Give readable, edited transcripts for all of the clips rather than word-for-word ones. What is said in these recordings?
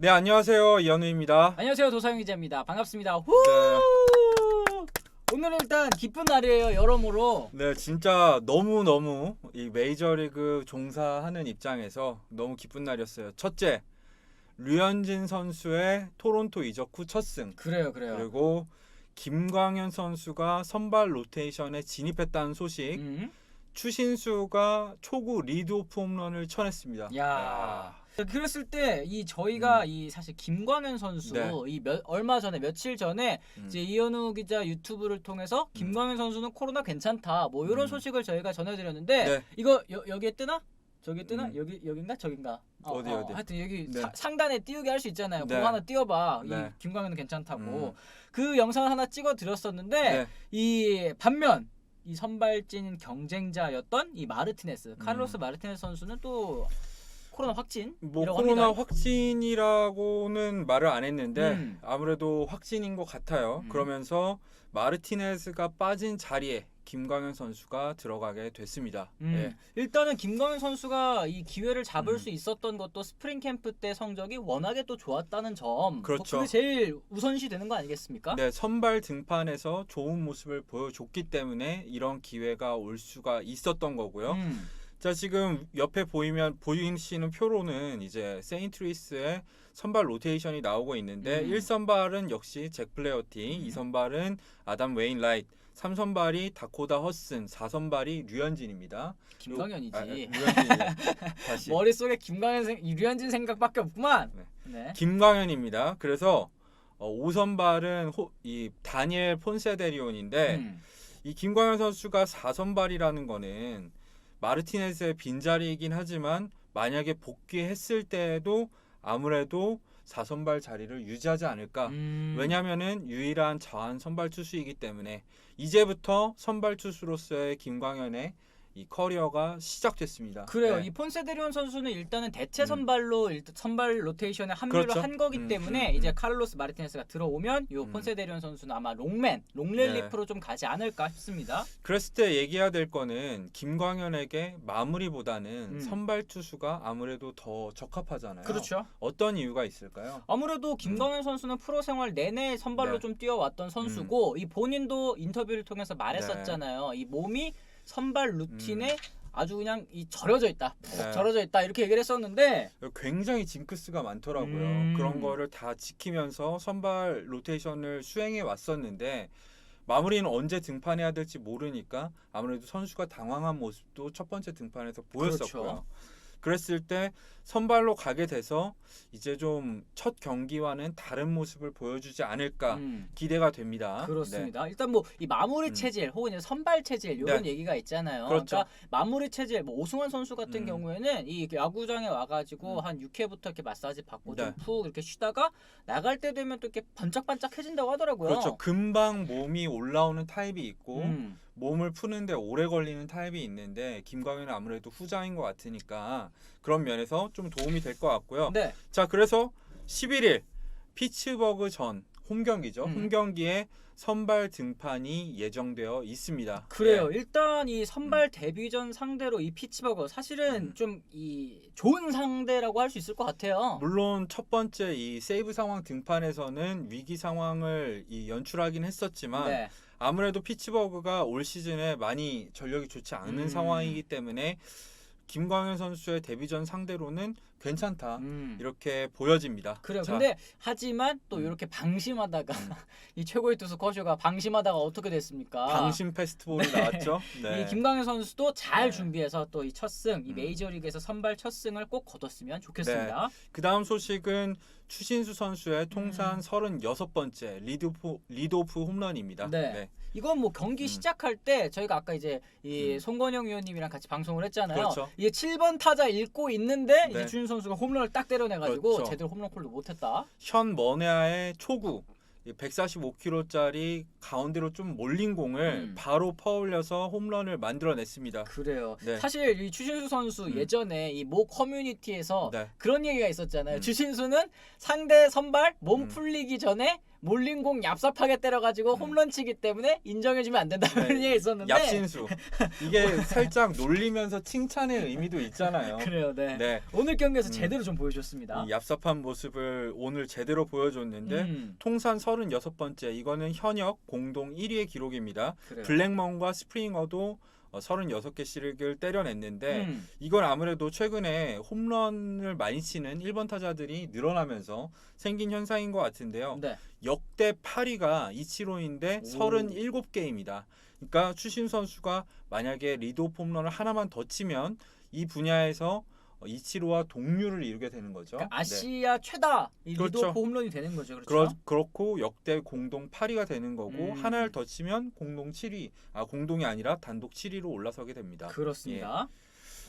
네, 안녕하세요. 이현우입니다. 안녕하세요, 도사영 기자입니다. 반갑습니다. 후! 네. 오늘은 일단 기쁜 날이에요, 여러모로. 네, 진짜 너무너무 이 메이저리그 종사하는 입장에서 너무 기쁜 날이었어요. 첫째, 류현진 선수의 토론토 이적 후 첫 승. 그래요. 그리고 김광현 선수가 선발 로테이션에 진입했다는 소식. 추신수가 초구 리드오프 홈런을 쳐냈습니다. 야. 그랬을 때 이 저희가 이 사실 김광현 선수 네. 얼마 전에 며칠 전에 이제 이현우 기자 유튜브를 통해서 김광현 선수는 코로나 괜찮다 뭐 이런 소식을 저희가 전해드렸는데 네. 이거 여기에 뜨나? 저기 뜨나? 음. 여긴가? 저긴가? 어디? 하여튼 여기 네. 상단에 띄우게 할 수 있잖아요. 네. 그거 하나 띄워봐. 네. 이 김광현은 괜찮다고. 그 영상을 하나 찍어 드렸었는데 네. 이 반면 이 선발진 경쟁자였던 이 마르티네스 카를로스 마르티네스 선수는 또 코로나 확진이라고 뭐 합니다. 코로나 확진이라고는 말을 안 했는데 아무래도 확진인 것 같아요. 그러면서 마르티네스가 빠진 자리에 김광현 선수가 들어가게 됐습니다. 예. 일단은 김광현 선수가 이 기회를 잡을 수 있었던 것도 스프링 캠프 때 성적이 워낙에 또 좋았다는 점. 그렇죠. 그게 제일 우선시 되는 거 아니겠습니까? 네, 선발 등판에서 좋은 모습을 보여줬기 때문에 이런 기회가 올 수가 있었던 거고요. 자, 지금 옆에 보이시는 표로는 이제 세인트루이스의 선발 로테이션이 나오고 있는데 1선발은 역시 잭 플레어티, 2선발은 아담 웨인라이트, 3선발이 다코다 허슨, 4선발이 류현진입니다. 김광현이지. 류현진이요. 다시. 머릿속에 류현진 생각밖에 없구만. 네. 김광현입니다. 그래서 5선발은 이 다니엘 폰세데리온인데 이 김광현 선수가 4선발이라는 거는 마르티네스의 빈자리이긴 하지만 만약에 복귀했을 때에도 아무래도 4선발 자리를 유지하지 않을까. 왜냐하면은 유일한 자완 선발 투수이기 때문에 이제부터 선발 투수로서의 김광현의 이 커리어가 시작됐습니다. 그래요. 네. 이 폰세데리온 선수는 일단은 대체 선발로 선발 로테이션에 합류를 그렇죠. 한 거기 때문에 이제 카를로스 마르티네스가 들어오면 요 폰세데리온 선수는 아마 롱렐리프로 좀 가지 않을까 싶습니다. 그랬을 때 얘기해야 될 거는 김광현에게 마무리보다는 선발 투수가 아무래도 더 적합하잖아요. 그렇죠. 어떤 이유가 있을까요? 아무래도 김광현 선수는 프로 생활 내내 선발로 네. 좀 뛰어왔던 선수고 이 본인도 인터뷰를 통해서 말했었잖아요. 이 몸이 선발 루틴에 아주 그냥 절여져 있다. 푹 절여져 있다. 이렇게 얘기를 했었는데 굉장히 징크스가 많더라고요. 그런 거를 다 지키면서 선발 로테이션을 수행해 왔었는데 마무리는 언제 등판해야 될지 모르니까 아무래도 선수가 당황한 모습도 첫 번째 등판에서 보였었고요. 그렇죠. 그랬을 때 선발로 가게 돼서 이제 좀 첫 경기와는 다른 모습을 보여주지 않을까 기대가 됩니다. 그렇습니다. 일단 뭐 이 마무리 체질 혹은 이제 선발 체질 이런 얘기가 있잖아요. 그렇죠. 그러니까 마무리 체질 뭐 오승환 선수 같은 경우에는 이 야구장에 와가지고 한 6회부터 이렇게 마사지 받고 좀 푹 이렇게 쉬다가 나갈 때 되면 또 이렇게 번쩍번쩍해진다고 하더라고요. 그렇죠. 금방 몸이 올라오는 타입이 있고 몸을 푸는데 오래 걸리는 타입이 있는데 김광현은 아무래도 후자인 것 같으니까 그런 면에서 좀 도움이 될 것 같고요. 네. 자, 그래서 11일 피츠버그 전 홈경기죠. 홈경기에 선발 등판이 예정되어 있습니다. 그래요. 일단 이 선발 데뷔전 상대로 이 피츠버그 사실은 좀 이 좋은 상대라고 할 수 있을 것 같아요. 물론 첫 번째 이 세이브 상황 등판에서는 위기 상황을 연출하긴 했었지만 아무래도 피츠버그가 올 시즌에 많이 전력이 좋지 않은 상황이기 때문에 김광현 선수의 데뷔전 상대로는 괜찮다 이렇게 보여집니다. 그래요. 자, 근데 하지만 또 이렇게 방심하다가 이 최고의 투수 커쇼가 방심하다가 어떻게 됐습니까? 방심 페스티벌이 나왔죠. 이 김광현 선수도 잘 준비해서 또 이 첫 승, 이 메이저리그에서 선발 첫 승을 꼭 거뒀으면 좋겠습니다. 그 다음 소식은 추신수 선수의 통산 36번째 리드오프 홈런입니다. 이건 뭐 경기 시작할 때 저희가 아까 이제 이 송건영 위원님이랑 같이 방송을 했잖아요. 그렇죠. 이게 7번 타자 읽고 있는데 이제 네. 추신수 선수가 홈런을 딱 때려내가지고 그렇죠. 제대로 홈런 콜도 못했다. 현 머네아의 초구 145km짜리 가운데로 좀 몰린 공을 바로 퍼올려서 홈런을 만들어냈습니다. 그래요. 네. 사실 이 추신수 선수 예전에 이 모 커뮤니티에서 네. 그런 얘기가 있었잖아요. 추신수는 상대 선발 몸 풀리기 전에 몰린 공 얍삽하게 때려가지고 홈런 치기 때문에 인정해주면 안 된다는 얘기가 있었는데 얍신수. 이게 살짝 놀리면서 칭찬의 의미도 있잖아요. 그래요. 네. 네. 오늘 경기에서 제대로 좀 보여줬습니다. 이 얍삽한 모습을 오늘 제대로 보여줬는데 통산 36번째 이거는 현역 공동 1위의 기록입니다. 그래요. 블랙먼과 스프링어도 36개 씩을 때려냈는데 이건 아무래도 최근에 홈런을 많이 치는 1번 타자들이 늘어나면서 생긴 현상인 것 같은데요. 네. 역대 8위가 이치로인데 37개입니다. 그러니까 추신 선수가 만약에 리드오프 홈런을 하나만 더 치면 이 분야에서 이치로와 동률을 이루게 되는 거죠. 그러니까 아시아 최다 이 그렇죠. 리드오프 홈런이 되는 거죠. 그렇죠. 그렇고 역대 공동 8위가 되는 거고 하나를 더 치면 공동 7위, 공동이 아니라 단독 7위로 올라서게 됩니다. 그렇습니다.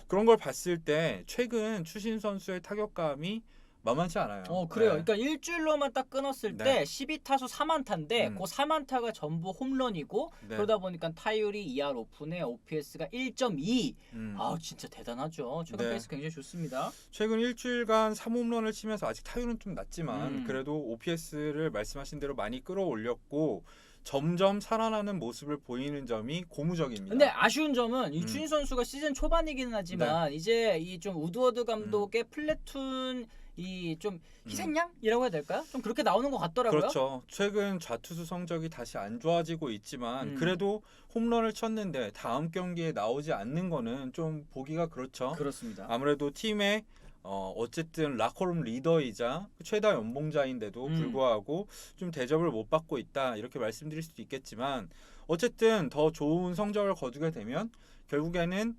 그런 걸 봤을 때 최근 추신 선수의 타격감이 만만치 않아요. 그래요. 네. 그러니까 일주일로만 딱 끊었을 네. 때 12타수 4만타인데 그 4만타가 전부 홈런이고 네. 그러다 보니까 타율이 2할 오픈에 OPS가 1.2. 진짜 대단하죠. 최근 네. 페이스 굉장히 좋습니다. 최근 일주일간 3홈런을 치면서 아직 타율은 좀 낮지만 그래도 OPS를 말씀하신 대로 많이 끌어올렸고 점점 살아나는 모습을 보이는 점이 고무적입니다. 근데 아쉬운 점은 이 추신 선수가 시즌 초반이기는 하지만 이제 이 좀 우드워드 감독의 플래툰 이 좀 희생양이라고 해야 될까요? 좀 그렇게 나오는 것 같더라고요. 그렇죠. 최근 좌투수 성적이 다시 안 좋아지고 있지만 그래도 홈런을 쳤는데 다음 경기에 나오지 않는 거는 좀 보기가 그렇죠. 그렇습니다. 아무래도 팀의 어쨌든 라커룸 리더이자 최다 연봉자인데도 불구하고 좀 대접을 못 받고 있다 이렇게 말씀드릴 수도 있겠지만 어쨌든 더 좋은 성적을 거두게 되면 결국에는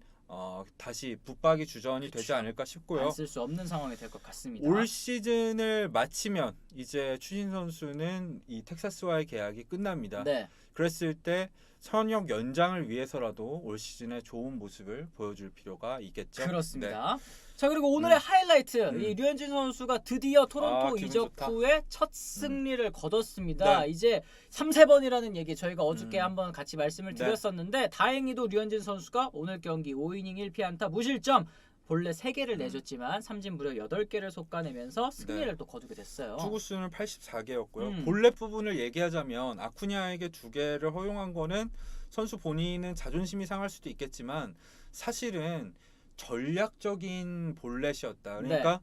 다시 붙박이 주전이 되지 않을까 싶고요. 안 쓸 수 없는 상황이 될 것 같습니다. 올 시즌을 마치면 이제 추신 선수는 이 텍사스와의 계약이 끝납니다. 네. 그랬을 때 현역 연장을 위해서라도 올 시즌에 좋은 모습을 보여줄 필요가 있겠죠. 그렇습니다. 자 그리고 오늘의 하이라이트 이 류현진 선수가 드디어 토론토 이적 후에 첫 승리를 거뒀습니다. 네. 이제 3-3번이라는 얘기 저희가 어저께 한번 같이 말씀을 드렸었는데 다행히도 류현진 선수가 오늘 경기 5이닝 1피안타 무실점 본래 3개를 내줬지만 삼진 무려 8개를 솎아내면서 승리를 또 거두게 됐어요. 투구수는 84개였고요. 본래 부분을 얘기하자면 아쿠냐에게 2개를 허용한 거는 선수 본인은 자존심이 상할 수도 있겠지만 사실은 전략적인 볼넷이었다. 그러니까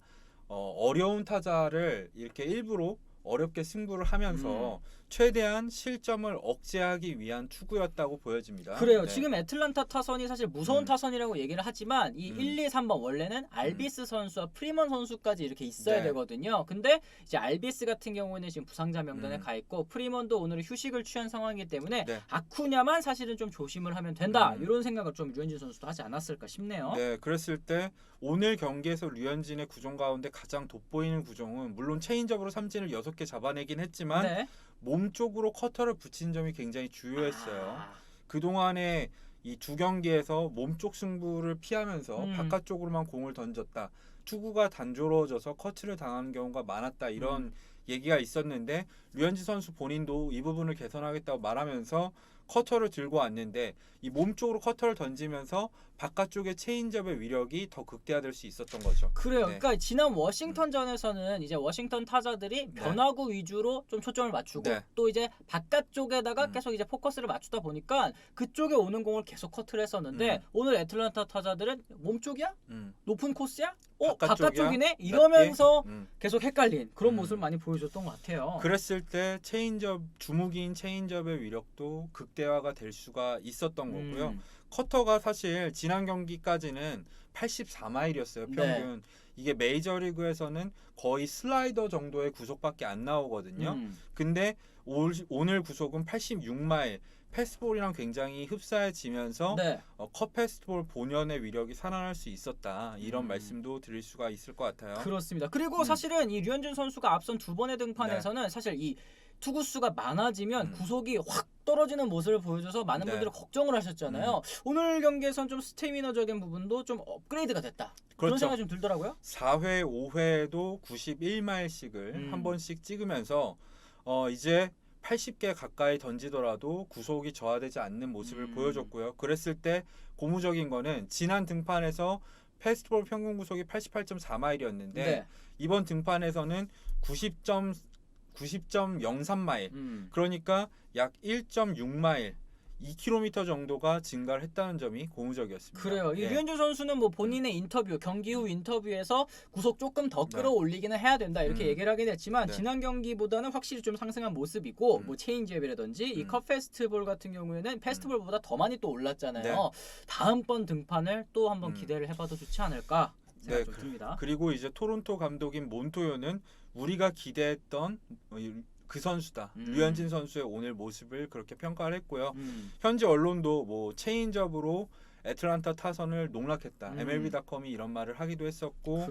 어려운 타자를 이렇게 일부러 어렵게 승부를 하면서 최대한 실점을 억제하기 위한 투구였다고 보여집니다. 그래요. 네. 지금 애틀란타 타선이 사실 무서운 타선이라고 얘기를 하지만 이 1, 2, 3번 원래는 알비스 선수와 프리먼 선수까지 이렇게 있어야 되거든요. 근데 이제 알비스 같은 경우에는 지금 부상자 명단에 가 있고 프리먼도 오늘 휴식을 취한 상황이기 때문에 아쿠냐만 사실은 좀 조심을 하면 된다. 이런 생각을 좀 류현진 선수도 하지 않았을까 싶네요. 네, 그랬을 때 오늘 경기에서 류현진의 구종 가운데 가장 돋보이는 구종은 물론 체인지업으로 삼진을 6개 잡아내긴 했지만 몸 쪽으로 커터를 붙인 점이 굉장히 주요했어요. 그동안에 이 두 경기에서 몸쪽 승부를 피하면서 바깥쪽으로만 공을 던졌다. 투구가 단조로워져서 커트를 당하는 경우가 많았다. 이런 얘기가 있었는데 류현진 선수 본인도 이 부분을 개선하겠다고 말하면서 커터를 들고 왔는데 이 몸쪽으로 커터를 던지면서 바깥쪽의 체인지업의 위력이 더 극대화될 수 있었던 거죠. 그래요. 그러니까 지난 워싱턴전에서는 이제 워싱턴 타자들이 변화구 위주로 좀 초점을 맞추고 또 이제 바깥쪽에다가 계속 이제 포커스를 맞추다 보니까 그쪽에 오는 공을 계속 커트를 했었는데 오늘 애틀란타 타자들은 몸쪽이야? 높은 코스야? 바깥쪽이네? 이러면서 계속 헷갈린 그런 모습을 많이 보여줬던 것 같아요. 그랬을 때 체인지업 주무기인 체인지업의 위력도 극대화가 될 수가 있었던 거고요. 커터가 사실 지난 경기까지는 84마일이었어요. 평균. 이게 메이저리그에서는 거의 슬라이더 정도의 구속밖에 안 나오거든요. 근데 오늘 구속은 86마일. 패스트볼이랑 굉장히 흡사해지면서 컷 패스트볼 본연의 위력이 살아날 수 있었다. 이런 말씀도 드릴 수가 있을 것 같아요. 그렇습니다. 그리고 사실은 이 류현진 선수가 앞선 2번의 등판에서는 사실 이 투구수가 많아지면 구속이 확 떨어지는 모습을 보여줘서 많은 분들이 걱정을 하셨잖아요. 오늘 경기에선 좀 스태미너적인 부분도 좀 업그레이드가 됐다. 그런 생각이 좀 들더라고요. 4회, 5회에도 91마일씩을 한 번씩 찍으면서 이제 80개 가까이 던지더라도 구속이 저하되지 않는 모습을 보여줬고요. 그랬을 때 고무적인 거는 지난 등판에서 패스트볼 평균 구속이 88.4마일이었는데 이번 등판에서는 90.03마일. 그러니까 약 1.6마일 2km 정도가 증가를 했다는 점이 고무적이었습니다. 그래요. 이 류현진 선수는 뭐 본인의 인터뷰, 경기 후 인터뷰에서 구속 조금 더 끌어올리기는 해야 된다 이렇게 얘기를 하긴 했지만 지난 경기보다는 확실히 좀 상승한 모습이고 뭐 체인지업이라든지 이 컵 페스티벌 같은 경우에는 페스티벌보다 더 많이 또 올랐잖아요. 다음번 등판을 또 한번 기대를 해봐도 좋지 않을까 생각이 좀 듭니다. 그리고 이제 토론토 감독인 몬토요는 우리가 기대했던 그 선수다. 류현진 선수의 오늘 모습을 그렇게 평가를 했고요. 현지 언론도 뭐 체인지업으로 애틀란타 타선을 농락했다. MLB.com이 이런 말을 하기도 했었고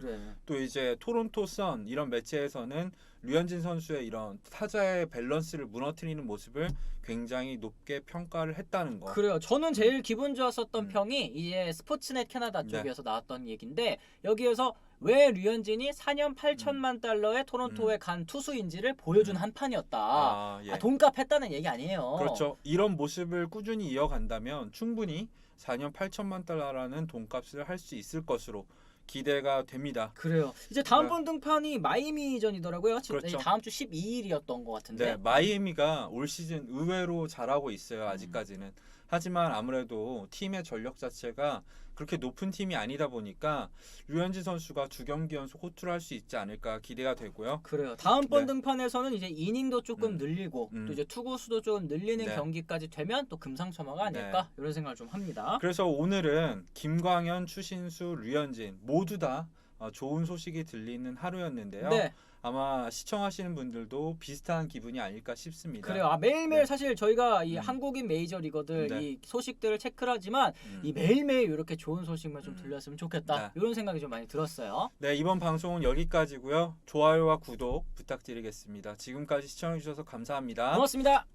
또 이제 토론토 선 이런 매체에서는 류현진 선수의 이런 타자의 밸런스를 무너뜨리는 모습을 굉장히 높게 평가를 했다는 거. 그래요. 저는 제일 기분 좋았었던 평이 이제 스포츠넷 캐나다 쪽에서 나왔던 얘기인데 여기에서 왜 류현진이 4년 8천만 달러의 토론토에 간 투수인지를 보여준 한 판이었다. 돈값 했다는 얘기 아니에요. 그렇죠. 이런 모습을 꾸준히 이어간다면 충분히 4년 8천만 달러라는 돈값을 할 수 있을 것으로 기대가 됩니다. 그래요. 이제 다음번 등판이 마이애미전이더라고요. 그렇죠. 다음 주 12일이었던 것 같은데. 네, 마이애미가 올 시즌 의외로 잘하고 있어요. 아직까지는. 하지만 아무래도 팀의 전력 자체가 그렇게 높은 팀이 아니다 보니까 류현진 선수가 두 경기 연속 호투를 할 수 있지 않을까 기대가 되고요. 그래요. 다음번 등판에서는 이제 이닝도 조금 늘리고 또 이제 투구수도 좀 늘리는 경기까지 되면 또 금상첨화가 아닐까 이런 생각을 좀 합니다. 그래서 오늘은 김광현, 추신수, 류현진 모두 다 좋은 소식이 들리는 하루였는데요. 아마 시청하시는 분들도 비슷한 기분이 아닐까 싶습니다. 그래요. 매일매일 사실 저희가 이 한국인 메이저리거들 이 소식들을 체크를 하지만 이 매일매일 이렇게 좋은 소식만 좀 들렸으면 좋겠다. 이런 생각이 좀 많이 들었어요. 네, 이번 방송은 여기까지고요. 좋아요와 구독 부탁드리겠습니다. 지금까지 시청해 주셔서 감사합니다. 고맙습니다.